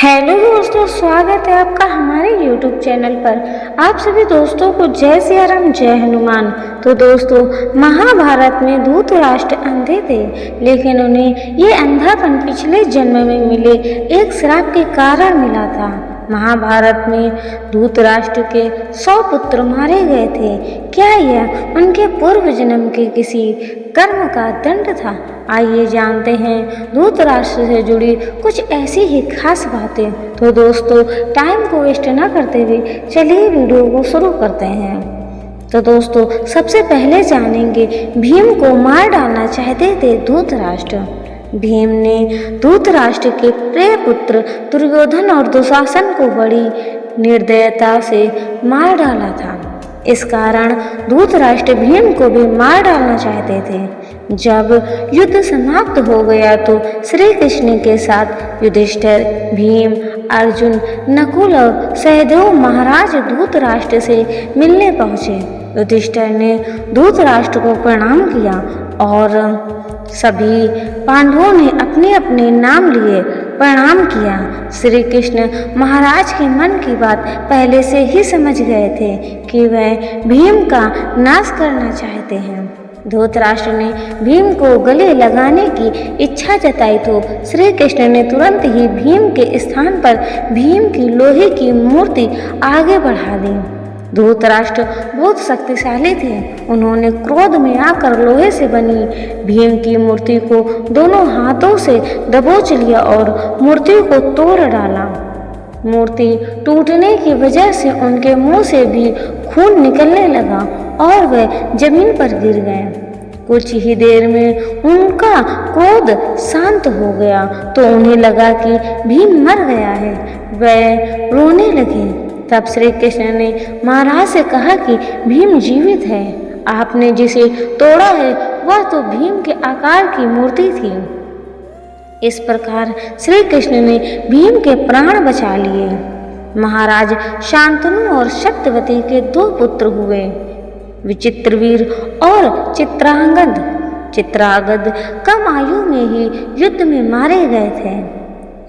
Hello दोस्तों, स्वागत है आपका हमारे YouTube चैनल पर। आप सभी दोस्तों को जय सिया राम, जय हनुमान। तो दोस्तों, महाभारत में धृतराष्ट्र अंधे थे, लेकिन उन्हें ये अंधापन पिछले जन्म में मिले एक श्राप के कारण मिला था। महाभारत में धृतराष्ट्र के 100 पुत्र मारे गए थे। क्या यह उनके पूर्व जन्म के किसी कर्म का दंड था? आइए जानते हैं धृतराष्ट्र से जुड़ी कुछ ऐसी ही खास बातें। तो दोस्तों, टाइम को वेस्ट न करते हुए चलिए वीडियो को शुरू करते हैं। तो दोस्तों, सबसे पहले जानेंगे भीम को मार डालना चाहते थे धृतराष्ट्र। भीम ने धृतराष्ट्र के प्रिय पुत्र दुर्योधन और दुशासन को बड़ी निर्दयता से मार डाला था। इस कारण धृतराष्ट्र भीम को भी मार डालना चाहते थे। जब युद्ध समाप्त हो गया तो श्री कृष्ण के साथ युधिष्ठिर, भीम, अर्जुन, नकुल और सहदेव महाराज धृतराष्ट्र से मिलने पहुँचे। युधिष्ठिर ने धृतराष्ट्र को प्रणाम किया और सभी पांडवों ने अपने अपने नाम लिए प्रणाम किया। श्री कृष्ण महाराज के मन की बात पहले से ही समझ गए थे कि वह भीम का नाश करना चाहते हैं। धृतराष्ट्र ने भीम को गले लगाने की इच्छा जताई तो श्री कृष्ण ने तुरंत ही भीम के स्थान पर भीम की लोहे की मूर्ति आगे बढ़ा दी। धृतराष्ट्र बहुत शक्तिशाली थे। उन्होंने क्रोध में आकर लोहे से बनी भीम की मूर्ति को दोनों हाथों से दबोच लिया और मूर्ति को तोड़ डाला। मूर्ति टूटने की वजह से उनके मुंह से भी खून निकलने लगा और वे जमीन पर गिर गए। कुछ ही देर में उनका क्रोध शांत हो गया तो उन्हें लगा कि भीम मर गया है। वे रोने लगे। तब श्री कृष्ण ने महाराज से कहा कि भीम जीवित है। आपने जिसे तोड़ा है वह तो भीम के आकार की मूर्ति थी। इस प्रकार श्री कृष्ण ने भीम के प्राण बचा लिए। महाराज शांतनु और सत्यवती के 2 पुत्र हुए, विचित्रवीर और चित्रांगद। चित्रांगद कम आयु में ही युद्ध में मारे गए थे।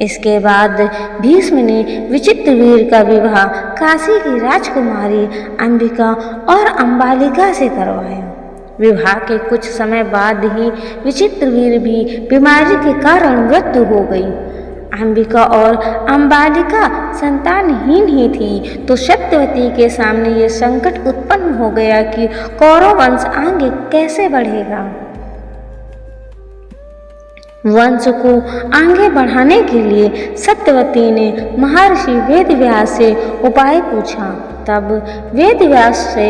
इसके बाद भीष्म ने विचित्रवीर का विवाह काशी की राजकुमारी अंबिका और अंबालिका से करवाया। विवाह के कुछ समय बाद ही विचित्रवीर भी बीमारी के कारण मृत्यु हो गई। अंबिका और अंबालिका संतानहीन ही थी तो सत्यवती के सामने ये संकट उत्पन्न हो गया कि कौरव वंश आगे कैसे बढ़ेगा। वंश को आगे बढ़ाने के लिए सत्यवती ने महर्षि वेदव्यास से उपाय पूछा। तब वेदव्यास से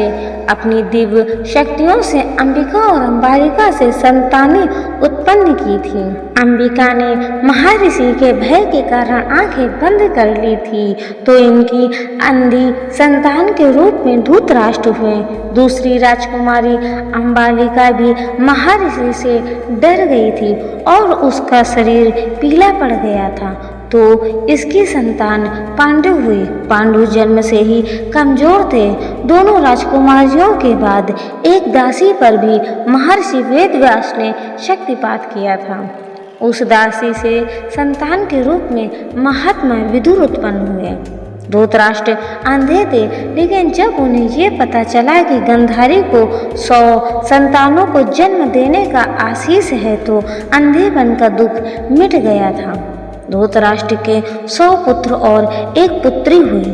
अपनी दिव्य शक्तियों से अंबिका और अंबालिका से संतानें उत्पन्न की थी। अंबिका ने महर्षि के भय के कारण आंखें बंद कर ली थी तो इनकी अंधी संतान के रूप में धृतराष्ट्र हुए। दूसरी राजकुमारी अंबालिका भी महर्षि से डर गई थी और उसका शरीर पीला पड़ गया था तो इसकी संतान पांडु हुई। पांडु जन्म से ही कमजोर थे। दोनों राजकुमारियों के बाद एक दासी पर भी महर्षि वेदव्यास ने शक्तिपात किया था। उस दासी से संतान के रूप में महात्मा विदुर उत्पन्न हुए। धृतराष्ट्र अंधे थे, लेकिन जब उन्हें ये पता चला कि गांधारी को 100 संतानों को जन्म देने का आशीष है तो अंधेपन का दुख मिट गया था। धृतराष्ट्र के 100 पुत्र और एक पुत्री हुई।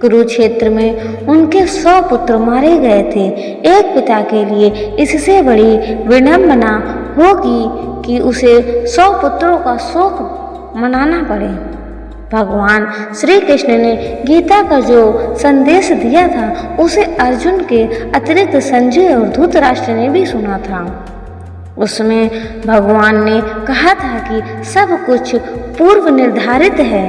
कुरुक्षेत्र में उनके 100 पुत्र मारे गए थे। एक पिता के लिए इससे बड़ी विडंबना होगी कि उसे 100 पुत्रों का शोक मनाना पड़े। भगवान श्री कृष्ण ने गीता का जो संदेश दिया था उसे अर्जुन के अतिरिक्त संजय और धृतराष्ट्र ने भी सुना था। उसमें भगवान ने कहा था कि सब कुछ पूर्व निर्धारित है,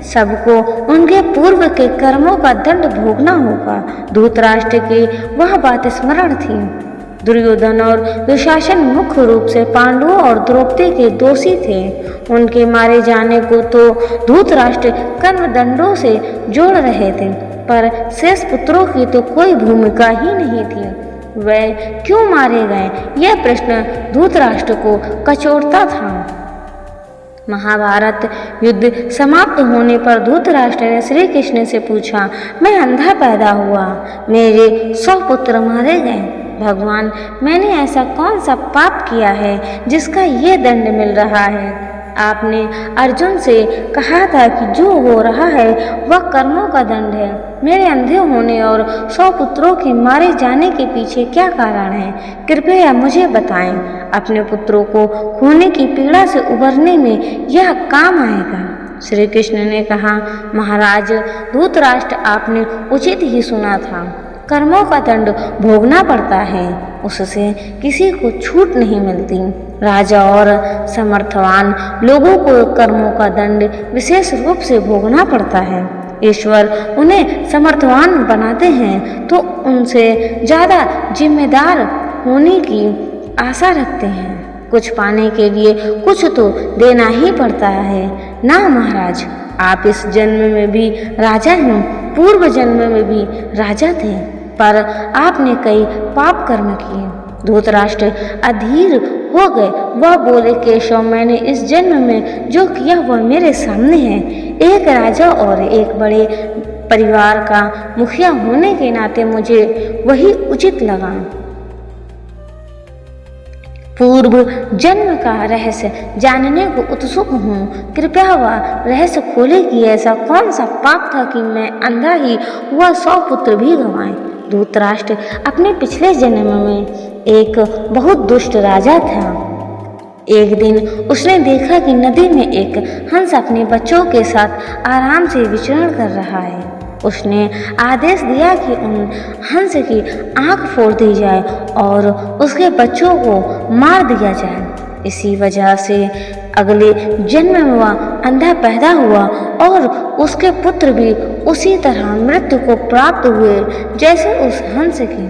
सबको उनके पूर्व के कर्मों का दंड भोगना होगा। धृतराष्ट्र की वह बात स्मरण थी। दुर्योधन और दुशासन मुख्य रूप से पांडवों और द्रौपदी के दोषी थे। उनके मारे जाने को तो धृतराष्ट्र कर्मदंडों से जोड़ रहे थे, पर शेष पुत्रों की तो कोई भूमिका ही नहीं थी। वे क्यों मारे गए, यह प्रश्न धृतराष्ट्र को कचोटता था। महाभारत युद्ध समाप्त होने पर धृतराष्ट्र ने श्री कृष्ण से पूछा, मैं अंधा पैदा हुआ, मेरे 100 पुत्र मारे गए। भगवान, मैंने ऐसा कौन सा पाप किया है जिसका ये दंड मिल रहा है? आपने अर्जुन से कहा था कि जो हो रहा है वह कर्मों का दंड है। मेरे अंधे होने और 100 पुत्रों के मारे जाने के पीछे क्या कारण है? कृपया मुझे बताएं। अपने पुत्रों को खोने की पीड़ा से उबरने में यह काम आएगा। श्री कृष्ण ने कहा, महाराज धृतराष्ट्र, आपने उचित ही सुना था। कर्मों का दंड भोगना पड़ता है, उससे किसी को छूट नहीं मिलती। राजा और समर्थवान लोगों को कर्मों का दंड विशेष रूप से भोगना पड़ता है। ईश्वर उन्हें समर्थवान बनाते हैं तो उनसे ज़्यादा जिम्मेदार होने की आशा रखते हैं। कुछ पाने के लिए कुछ तो देना ही पड़ता है ना महाराज। आप इस जन्म में भी राजा हैं, पूर्व जन्म में भी राजा थे, पर आपने कई पाप कर्म किए। धृतराष्ट्र अधीर हो गए। वह बोले, केशव, मैंने इस जन्म में जो किया वह मेरे सामने है। एक राजा और एक बड़े परिवार का मुखिया होने के नाते मुझे वही उचित लगा। पूर्व जन्म का रहस्य जानने को उत्सुक हूँ। कृपया वह रहस्य खोले कि ऐसा कौन सा पाप था कि मैं अंधा ही हुआ 100 पुत्र भी गंवाए। धृतराष्ट्र अपने पिछले जन्म में एक बहुत दुष्ट राजा था। एक दिन उसने देखा कि नदी में एक हंस अपने बच्चों के साथ आराम से विचरण कर रहा है। उसने आदेश दिया कि उन हंस की आंख फोड़ दी जाए और उसके बच्चों को मार दिया जाए। इसी वजह से अगले जन्म में वह अंधा पैदा हुआ और उसके पुत्र भी उसी तरह मृत्यु को प्राप्त हुए जैसे उस हंस के।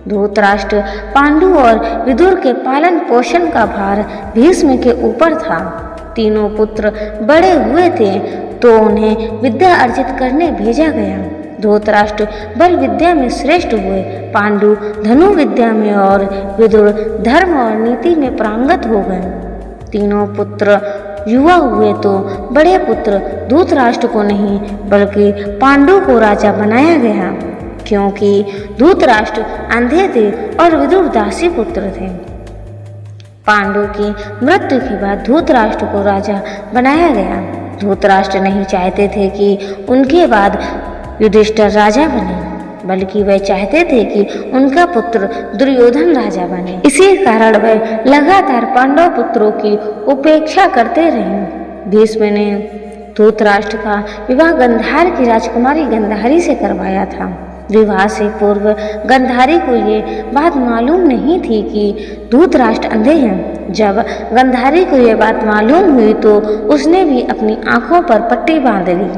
धृतराष्ट्र, पांडु और विदुर के पालन पोषण का भार भीष्म के ऊपर था। तीनों पुत्र बड़े हुए थे तो उन्हें विद्या अर्जित करने भेजा गया। धृतराष्ट्र बल विद्या में श्रेष्ठ हुए, पांडु धनु विद्या में और विदुर धर्म और नीति में पारंगत हो गए। तीनों पुत्र युवा हुए तो बड़े पुत्र धृतराष्ट्र को नहीं बल्कि पांडु को राजा बनाया गया, क्योंकि धृतराष्ट्र अंधे थे और विदुर दासी पुत्र थे। पांडु की मृत्यु के बाद धृतराष्ट्र को राजा बनाया गया। धृतराष्ट्र नहीं चाहते थे कि उनके बाद युधिष्ठिर राजा बने, बल्कि वे चाहते थे कि उनका पुत्र दुर्योधन राजा बने। इसी कारण वे लगातार पांडव पुत्रों की उपेक्षा करते रहे। भीष्म ने धृतराष्ट्र का विवाह गंधार की राजकुमारी गंधारी से करवाया था। विवाह से पूर्व गंधारी को ये बात मालूम नहीं थी कि धृतराष्ट्र अंधे हैं। जब गंधारी को ये बात मालूम हुई तो उसने भी अपनी आंखों पर पट्टी बांध ली।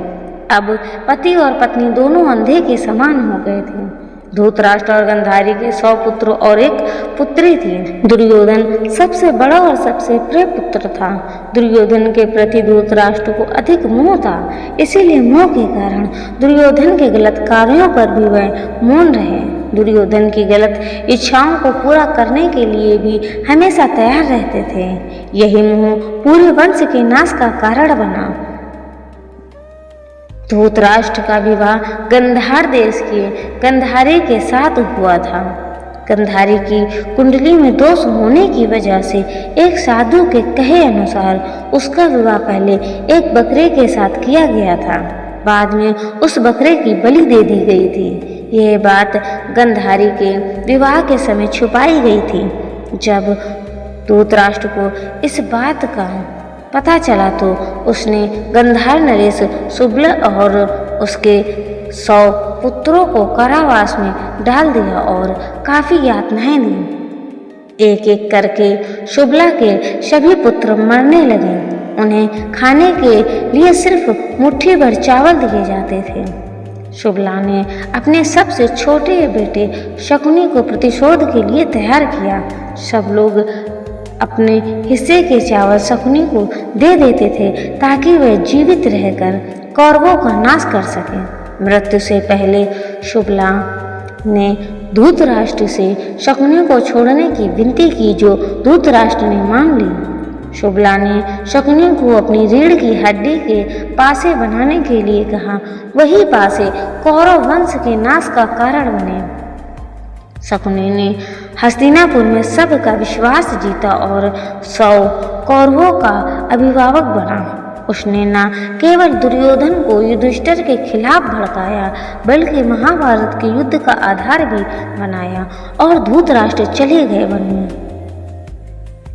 अब पति और पत्नी दोनों अंधे के समान हो गए थे। धृतराष्ट्र और गंधारी के 100 पुत्र और एक पुत्री थी। दुर्योधन सबसे बड़ा और सबसे प्रिय पुत्र था। दुर्योधन के प्रति धृतराष्ट्र को अधिक मोह था, इसीलिए मोह के कारण दुर्योधन के गलत कार्यों पर भी वह मौन रहे। दुर्योधन की गलत इच्छाओं को पूरा करने के लिए भी हमेशा तैयार रहते थे। यही मोह पूरे वंश के नाश का कारण बना। धृतराष्ट्र का विवाह गंधार देश के गंधारी के साथ हुआ था। गंधारी की कुंडली में दोष होने की वजह से एक साधु के कहे अनुसार उसका विवाह पहले एक बकरे के साथ किया गया था, बाद में उस बकरे की बलि दे दी गई थी। यह बात गंधारी के विवाह के समय छुपाई गई थी। जब धृतराष्ट्र को इस बात का पता चला तो उसने गंधार नरेश सुबल और उसके 100 पुत्रों को कारावास में डाल दिया और काफी यातनाएं दी। एक एक करके शुबला के सभी पुत्र मरने लगे। उन्हें खाने के लिए सिर्फ मुट्ठी भर चावल दिए जाते थे। शुबला ने अपने सबसे छोटे बेटे शकुनी को प्रतिशोध के लिए तैयार किया। सब लोग अपने हिस्से के चावल शकुनी को दे देते थे ताकि वह जीवित रहकर कौरवों का नाश कर सके। मृत्यु से पहले शुबला ने धृतराष्ट्र से शकुनी को छोड़ने की विनती की, जो धृतराष्ट्र ने मान ली। शुबला ने शकुनी को अपनी रीढ़ की हड्डी के पासे बनाने के लिए कहा। वही पासे कौरव वंश के नाश का कारण बने। शकुनी ने हस्तिनापुर में सबका विश्वास जीता और 100 कौरवों का अभिभावक बना। उसने न केवल दुर्योधन को युधिष्ठिर के खिलाफ भड़काया बल्कि महाभारत के युद्ध का आधार भी बनाया और धृतराष्ट्र चले गए वन में।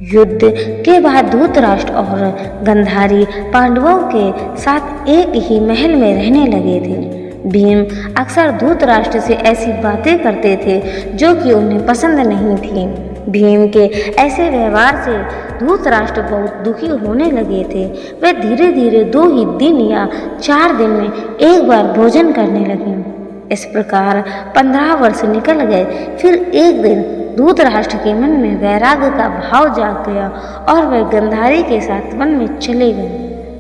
युद्ध के बाद धृतराष्ट्र और गांधारी पांडवों के साथ एक ही महल में रहने लगे थे। भीम अक्सर धृतराष्ट्र से ऐसी बातें करते थे जो कि उन्हें पसंद नहीं थी। भीम के ऐसे व्यवहार से धृतराष्ट्र बहुत दुखी होने लगे थे। वे धीरे धीरे 2 ही दिन या 4 दिन में एक बार भोजन करने लगे। इस प्रकार 15 वर्ष निकल गए। फिर एक दिन धृतराष्ट्र के मन में वैराग्य का भाव जाग गया और वे गांधारी के साथ वन में चले गए।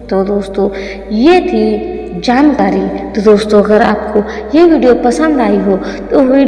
तो दोस्तों ये थी जानकारी। तो दोस्तों अगर आपको ये वीडियो पसंद आई हो तो वीडियो